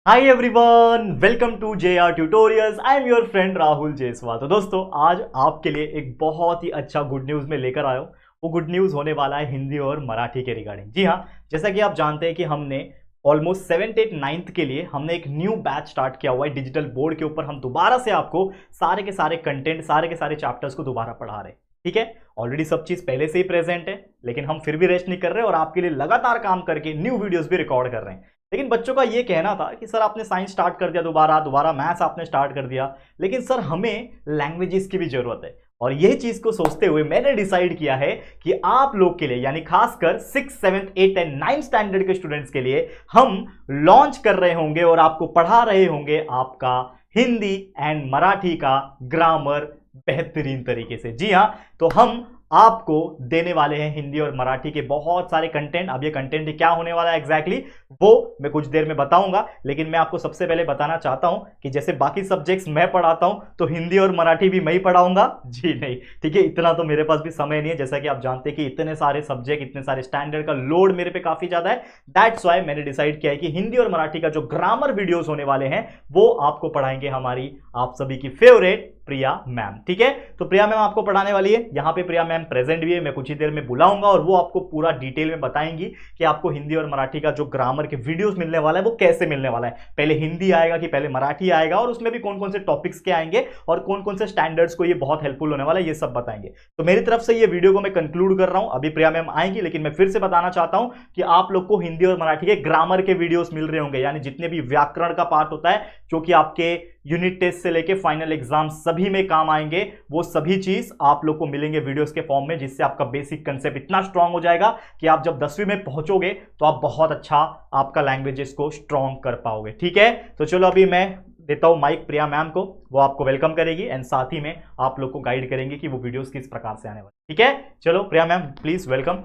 Hi everyone, welcome to JR tutorials. I am your friend Rahul Jaiswal. तो दोस्तों, आज आपके लिए एक बहुत ही अच्छा गुड न्यूज़ में लेकर आया हूँ। वो गुड न्यूज़ होने वाला है हिंदी और मराठी के रिगार्डिंग। जी हाँ, जैसा कि आप जानते हैं कि हमने ऑलमोस्ट 7th 8th 9th के लिए हमने एक न्यू बैच स्टार्ट किया हुआ है डिजिटल बोर्ड के ऊपर। हम दोबारा से आपको सारे के सारे कंटेंट, सारे के सारे चैप्टर्स को दोबारा पढ़ा रहे हैं। ठीक है, ऑलरेडी सब चीज़ पहले से ही प्रेजेंट है, लेकिन हम फिर भी रेस्ट नहीं कर रहे और आपके लिए लगातार काम करके न्यू वीडियोस भी रिकॉर्ड कर रहे हैं। लेकिन बच्चों का ये कहना था कि सर आपने साइंस स्टार्ट कर दिया, दोबारा मैथ्स आपने स्टार्ट कर दिया, लेकिन सर हमें लैंग्वेजेस की भी जरूरत है। और यही चीज को सोचते हुए मैंने डिसाइड किया है कि आप लोग के लिए, यानी खासकर 6th 7th 8th and 9th standard के स्टूडेंट्स के लिए हम लॉन्च कर रहे होंगे और आपको पढ़ा रहे होंगे आपका हिंदी एंड मराठी का ग्रामर बेहतरीन तरीके से। जी हाँ, तो हम आपको देने वाले हैं हिंदी और मराठी के बहुत सारे कंटेंट। अब ये कंटेंट क्या होने वाला है एग्जैक्टली वो मैं कुछ देर में बताऊंगा, लेकिन मैं आपको सबसे पहले बताना चाहता हूं कि जैसे बाकी सब्जेक्ट्स मैं पढ़ाता हूं तो हिंदी और मराठी भी मैं ही पढ़ाऊंगा। जी नहीं, ठीक है, इतना तो मेरे पास भी समय नहीं है। जैसा कि आप जानते हैं कि इतने सारे सब्जेक्ट, इतने सारे स्टैंडर्ड का लोड मेरे पे काफी ज्यादा है। दैट्स वाई मैंने डिसाइड किया है कि हिंदी और मराठी का जो ग्रामर वीडियोस होने वाले हैं वो आपको पढ़ाएंगे हमारी आप सभी की फेवरेट प्रिया मैम। ठीक है, तो प्रिया मैम आपको पढ़ाने वाली है। यहां पे प्रिया मैम प्रेजेंट भी है, मैं कुछ ही देर में बुलाऊंगा और वो आपको पूरा डिटेल में बताएंगी कि आपको हिंदी और मराठी का जो ग्रामर के वीडियोस मिलने वाला है वो कैसे मिलने वाला है। पहले हिंदी आएगा कि पहले मराठी आएगा, और उसमें भी कौन कौन से टॉपिक्स के आएंगे और कौन कौन से स्टैंडर्ड्स को ये बहुत हेल्पफुल होने वाला है, ये सब बताएंगे। तो मेरी तरफ से ये वीडियो को मैं कंक्लूड कर रहा हूं। अभी प्रिया मैम आएंगी, लेकिन मैं फिर से बताना चाहता हूं कि आप लोग को हिंदी और मराठी के ग्रामर के वीडियोस मिल रहे होंगे, यानी जितने भी व्याकरण का पार्ट होता है जो कि आपके यूनिट टेस्ट से लेके फाइनल एग्जाम सभी में काम आएंगे, वो सभी चीज आप लोग को मिलेंगे वीडियोस के फॉर्म में, जिससे आपका बेसिक कंसेप्ट इतना स्ट्रांग हो जाएगा कि आप जब 10वीं में पहुंचोगे तो आप बहुत अच्छा आपका लैंग्वेजेस को स्ट्रांग कर पाओगे। ठीक है, तो चलो अभी मैं देता हूं माइक प्रिया मैम को, वो आपको वेलकम करेगी एंड साथ ही में आप लोग को गाइड करेंगे कि वो वीडियोस किस प्रकार से आने वाले। ठीक है, चलो Priya ma'am please welcome.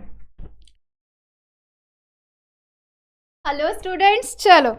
Hello students, चलो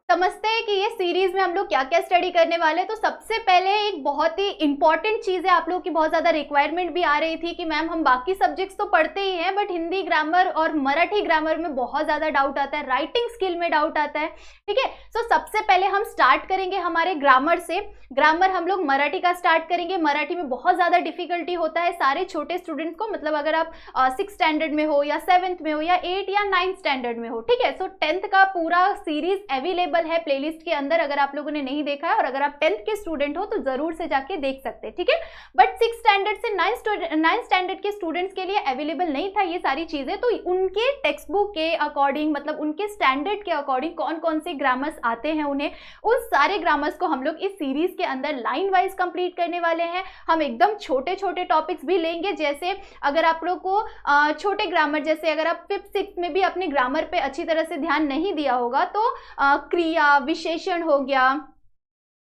समझते हैं कि ये सीरीज में हम लोग क्या क्या स्टडी करने वाले हैं। तो सबसे पहले एक बहुत ही इंपॉर्टेंट चीज़ है, आप लोगों की बहुत ज़्यादा रिक्वायरमेंट भी आ रही थी कि मैम हम बाकी सब्जेक्ट्स तो पढ़ते ही हैं, बट हिंदी ग्रामर और मराठी ग्रामर में बहुत ज़्यादा डाउट आता है, राइटिंग स्किल में डाउट आता है। ठीक है, सो सबसे पहले हम स्टार्ट करेंगे हमारे ग्रामर से। ग्रामर हम लोग मराठी का स्टार्ट करेंगे। मराठी में बहुत ज़्यादा डिफिकल्टी होता है सारे छोटे स्टूडेंट्स को, मतलब अगर आप 6th स्टैंडर्ड में हो या 7th में हो या 8th या 9th स्टैंडर्ड में हो। ठीक है, सो 10th का पूरा सीरीज अवेलेबल है प्लेलिस्ट के अंदर, अगर आप लोगों ने नहीं देखा है, और अगर आप 10th के स्टूडेंट हो तो जरूर से जाके देख सकते हैं। ठीक है, बट 6th स्टैंडर्ड से 9th स्टैंडर्ड के स्टूडेंट्स के लिए अवेलेबल नहीं था ये सारी चीजें। तो उनके टेक्स्ट बुक के अकॉर्डिंग, मतलब उनके स्टैंडर्ड के अकॉर्डिंग कौन कौन से ग्रामर्स आते हैं उन्हें, उन सारे ग्रामर्स को हम लोग इस सीरीज के अंदर लाइन वाइज कंप्लीट करने वाले हैं। हम एकदम छोटे छोटे टॉपिक्स भी लेंगे, जैसे अगर आप लोग को छोटे ग्रामर, जैसे अगर आप 5th 6th में भी अपने ग्रामर पे अच्छी तरह से ध्यान नहीं दिया होगा तो क्रिया विशेषण हो गया,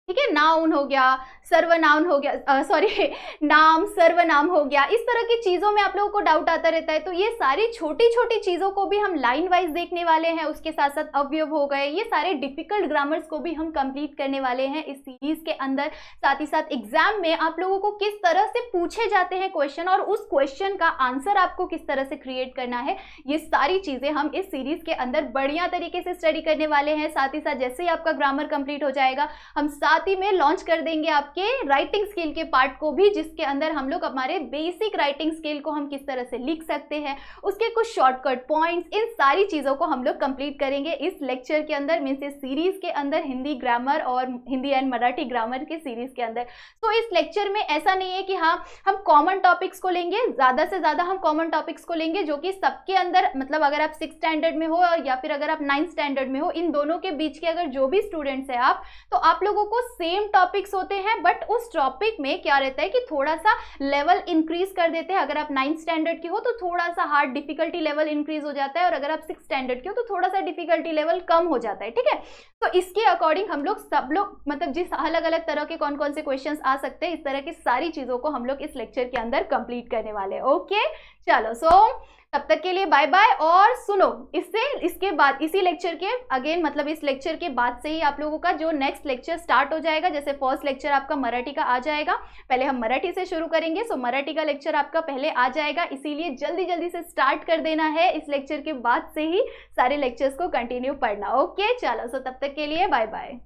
ठीक है, नाउन हो गया, सर्वनाउन हो गया, सॉरी नाम सर्वनाम हो गया, इस तरह की चीज़ों में आप लोगों को डाउट आता रहता है। तो ये सारी छोटी छोटी चीज़ों को भी हम लाइन वाइज देखने वाले हैं। उसके साथ साथ अवयव हो गए, ये सारे डिफिकल्ट ग्रामर्स को भी हम कंप्लीट करने वाले हैं इस सीरीज के अंदर। साथ ही साथ एग्जाम में आप लोगों को किस तरह से पूछे जाते हैं क्वेश्चन, और उस क्वेश्चन का आंसर आपको किस तरह से क्रिएट करना है, ये सारी चीज़ें हम इस सीरीज के अंदर बढ़िया तरीके से स्टडी करने वाले हैं। साथ ही साथ जैसे ही आपका ग्रामर कंप्लीट हो जाएगा, हम साथ ही में लॉन्च कर देंगे आपके राइटिंग स्किल के पार्ट को भी, जिसके अंदर हम लोग हमारे बेसिक राइटिंग स्किल को हम किस तरह से लिख सकते हैं, उसके कुछ शॉर्टकट पॉइंट्स, इन सारी चीज़ों को हम लोग कंप्लीट करेंगे इस लेक्चर के अंदर, मीन्स इस सीरीज के अंदर, हिंदी ग्रामर और हिंदी एंड मराठी ग्रामर के सीरीज के अंदर। तो इस लेक्चर में ऐसा नहीं है कि हाँ हम कॉमन टॉपिक्स को लेंगे, ज़्यादा से ज़्यादा हम कॉमन टॉपिक्स को लेंगे जो कि सबके अंदर, मतलब अगर आप 6th स्टैंडर्ड में हो या फिर अगर आप 9th स्टैंडर्ड में हो, इन दोनों के बीच के अगर जो भी स्टूडेंट्स हैं आप, तो आप लोगों को सेम टॉपिक्स होते हैं, बट उस टॉपिक में क्या रहता है कि थोड़ा सा लेवल इंक्रीज कर देते हैं। अगर आप 9th स्टैंडर्ड के हो तो थोड़ा सा हार्ड डिफिकल्टी लेवल इंक्रीज हो जाता है, और अगर आप 6th स्टैंडर्ड के हो तो थोड़ा सा डिफिकल्टी लेवल कम हो जाता है। ठीक है, तो इसके अकॉर्डिंग हम लोग सब लोग, मतलब जिस अलग अलग तरह के कौन कौन से क्वेश्चंस आ सकते हैं, इस तरह की सारी चीज़ों को हम लोग इस लेक्चर के अंदर कंप्लीट करने वाले हैं। ओके, चलो तब तक के लिए बाय बाय। और सुनो, इसके बाद इसी लेक्चर के अगेन मतलब इस लेक्चर के बाद से ही आप लोगों का जो नेक्स्ट लेक्चर स्टार्ट हो जाएगा। जैसे फर्स्ट लेक्चर आपका मराठी का आ जाएगा, पहले हम मराठी से शुरू करेंगे, सो मराठी का लेक्चर आपका पहले आ जाएगा, इसीलिए जल्दी जल्दी से स्टार्ट कर देना है। इस लेक्चर के बाद से ही सारे लेक्चर्स को कंटिन्यू पढ़ना। ओके चलो, तब तक के लिए बाय बाय।